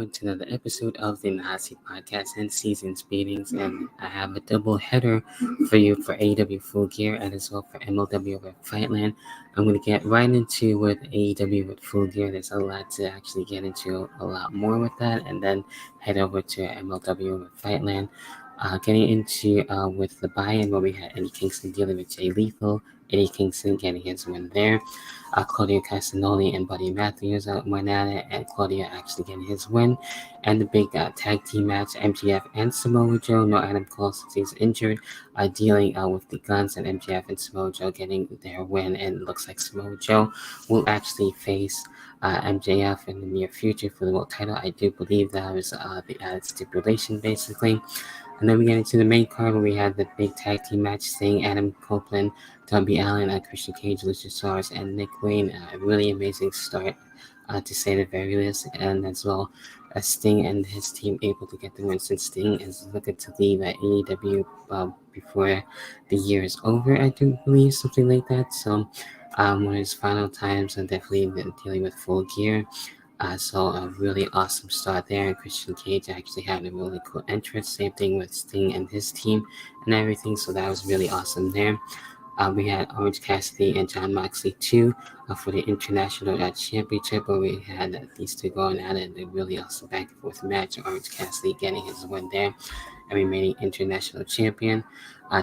everyone to another episode of the Nazi Podcast and Seasons Meetings. And I have a double header for you for AEW Full Gear and as well for MLW with Fightland. I'm going to get right into with AEW with Full Gear. There's a lot to actually get into, a lot more with that, and then head over to MLW with Fightland. Getting into with the buy-in where we had Eddie Kingston dealing with Jay Lethal. Eddie Kingston getting his win there. Claudio Castagnoli and Buddy Matthews went at it, and Claudio actually getting his win. And the big tag team match, MJF and Samoa Joe, no Adam Cole since he's injured, dealing with the guns, and MJF and Samoa Joe getting their win. And it looks like Samoa Joe will actually face MJF in the near future for the world title. I do believe that was the added stipulation, basically. And then we get into the main card where we had the big tag team match, Sting, Adam Copeland, Darby Allin, Christian Cage, Luchasaurus, and Nick Wayne. A really amazing start, to say the very least. And as well as Sting and his team able to get the win, since Sting is looking to leave at AEW before the year is over, I do believe, something like that. So one of his final times, and definitely dealing with Full Gear. So a really awesome start there, and Christian Cage actually had a really cool entrance. Same thing with Sting and his team and everything, so that was really awesome there. We had Orange Cassidy and Jon Moxley too for the International Championship, where we had these two going at it. A really awesome back and forth match. Orange Cassidy getting his win there and remaining International Champion.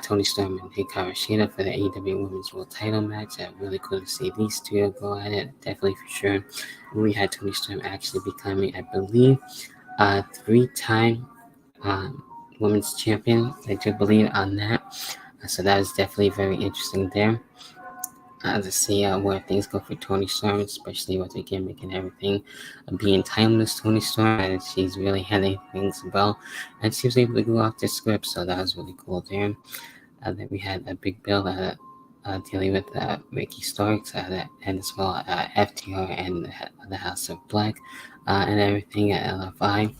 Tony Storm and Hikaru Shida for the AEW Women's World Title match. Really cool to see these two go at it, definitely for sure. We had Tony Storm actually becoming, I believe, a three-time Women's Champion. I do believe on that. So that is definitely very interesting there. To see where things go for Tony Storm, especially with the gimmick and everything. Being timeless Tony Storm, and she's really handling things well. And she was able to go off the script, so that was really cool there. Then we had a Big Bill dealing with Ricky Starks and as well FTR and the House of Black and everything at LFI.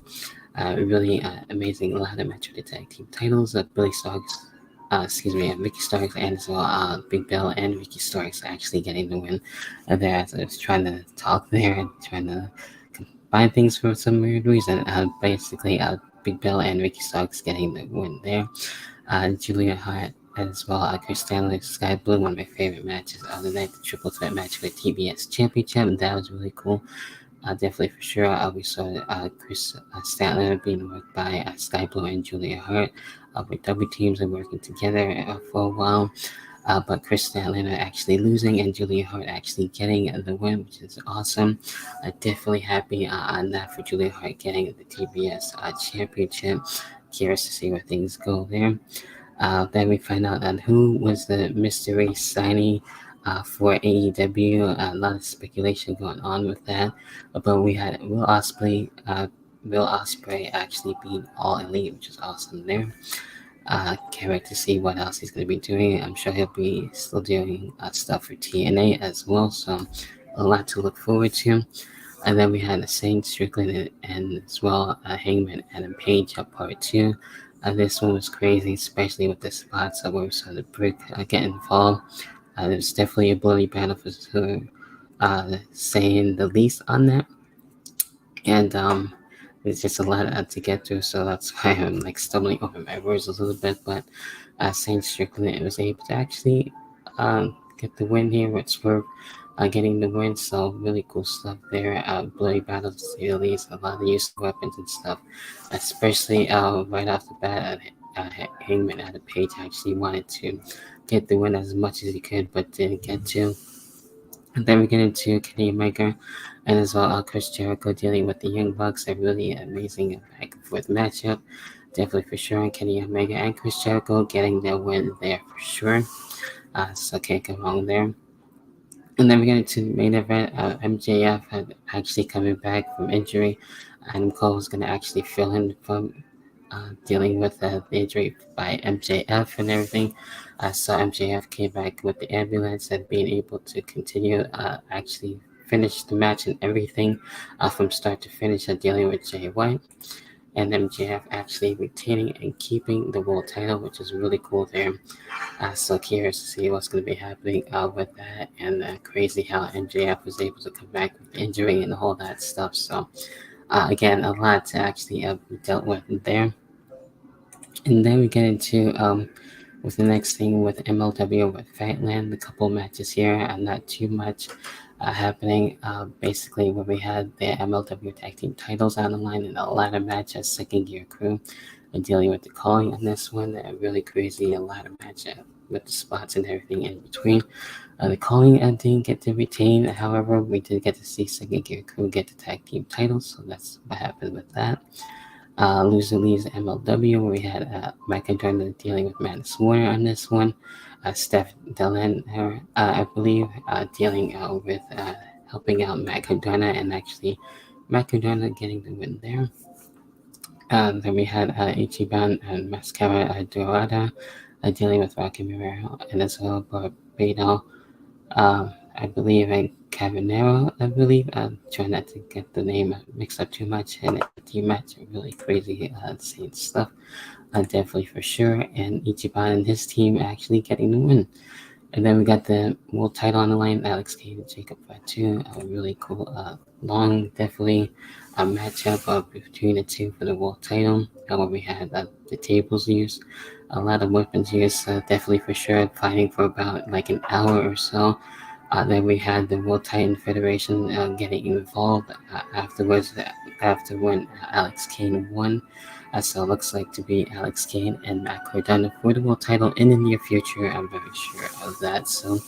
Really amazing ladder match with the tag team titles. Ricky Starks and as well Big Bill and Ricky Starks actually getting the win there. As I was trying to talk there and trying to combine things for some weird reason. Basically, Big Bill and Ricky Starks getting the win there. Julia Hart as well, Chris Stanley, Sky Blue, one of my favorite matches of the night, the triple threat match for the TBS Championship, and that was really cool. Definitely for sure. We saw Chris Statler being worked by Sky Blue and Julia Hart. With double teams and working together for a while. But Chris Statler actually losing and Julia Hart actually getting the win, which is awesome. Definitely happy on that for Julia Hart getting the TBS Championship. Curious to see where things go there. Then we find out who was the mystery signing for AEW. A lot of speculation going on with that, but we had Will Ospreay actually being All Elite, which is awesome there. Can't wait to see what else he's going to be doing. I'm sure he'll be still doing stuff for TNA as well, so a lot to look forward to. And then we had Shane Strickland and as well Hangman Adam Page part 2. This one was crazy, especially with the spots where we saw the Brick get involved. There's definitely a bloody battle for sure, saying the least on that. And there's just a lot to get through, so that's why I'm stumbling over my words a little bit. But Shane Strickland was able to actually get the win here with Swerve getting the win, so really cool stuff there. Bloody battles to say the least, a lot of use of weapons and stuff, especially right off the bat. Hangman Adam Page actually wanted to get the win as much as he could, but didn't get to. And then we get into Kenny Omega and as well Chris Jericho dealing with the Young Bucks. A really amazing back and forth matchup, definitely for sure. And Kenny Omega and Chris Jericho getting their win there for sure. So can't go wrong there. And then we get into the main event. MJF had actually coming back from injury. Adam Cole was going to actually fill in from dealing with the injury by MJF and everything. So MJF came back with the ambulance and being able to continue actually finish the match and everything from start to finish, dealing with Jay White. And MJF actually retaining and keeping the world title, which is really cool there. So curious to see what's going to be happening with that, and crazy how MJF was able to come back with injury and all that stuff. So Again, a lot to actually be dealt with there. And then we get into with the next thing with MLW with Fightland, a couple matches here, and not too much happening. Basically, where we had the MLW tag team titles on the line in a ladder match as Second Gear Crew, and dealing with the calling on this one. Really crazy, a ladder match with the spots and everything in between. The calling didn't get to retain, however, we did get to see Second Gear Crew get the tag team titles, so that's what happened with that. Loser leaves MLW. We had McIntyre dealing with Madness Warrior on this one. Steph Delaner, I believe, dealing with helping out McIntyre and actually McIntyre getting the win there. Then we had Ichiban and Mascara Dorada dealing with Rocky Mirror and as well Barbado, I believe, and Cavanero, I believe. Try not to get the name mixed up too much. And the team match, really crazy, insane stuff. Definitely for sure. And Ichiban and his team actually getting the win. And then we got the world title on the line, Alex Cade and Jacob Fatu. A really cool, long, definitely matchup between the two for the world title. Where we had the tables used, a lot of weapons used, definitely for sure, fighting for about like an hour or so. Then we had the World Titan Federation getting involved afterwards, after when Alex Kane won. So it looks like to be Alex Kane and Matt Cardona for the world title in the near future. I'm very sure of that. So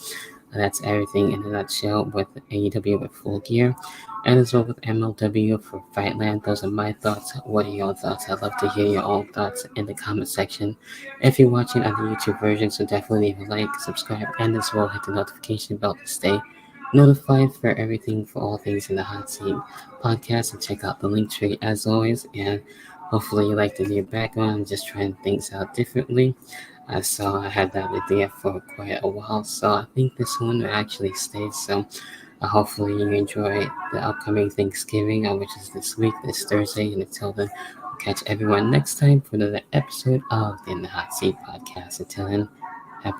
that's everything in a nutshell with AEW with Full Gear. And as well with MLW for Fightland. Those are my thoughts. What are your thoughts? I'd love to hear your own thoughts in the comment section. If you're watching on the YouTube version, so definitely leave a like, subscribe, and as well hit the notification bell to stay notified for everything for all things in the Hot Seat podcast. And check out the link tree as always. And hopefully you like the new background. I'm just trying things out differently. So I had that idea for quite a while. So I think this one will actually stay. So hopefully you enjoy the upcoming Thanksgiving, which is this week, this Thursday. And until then, we'll catch everyone next time for another episode of the In the Hot Seat podcast. Until then,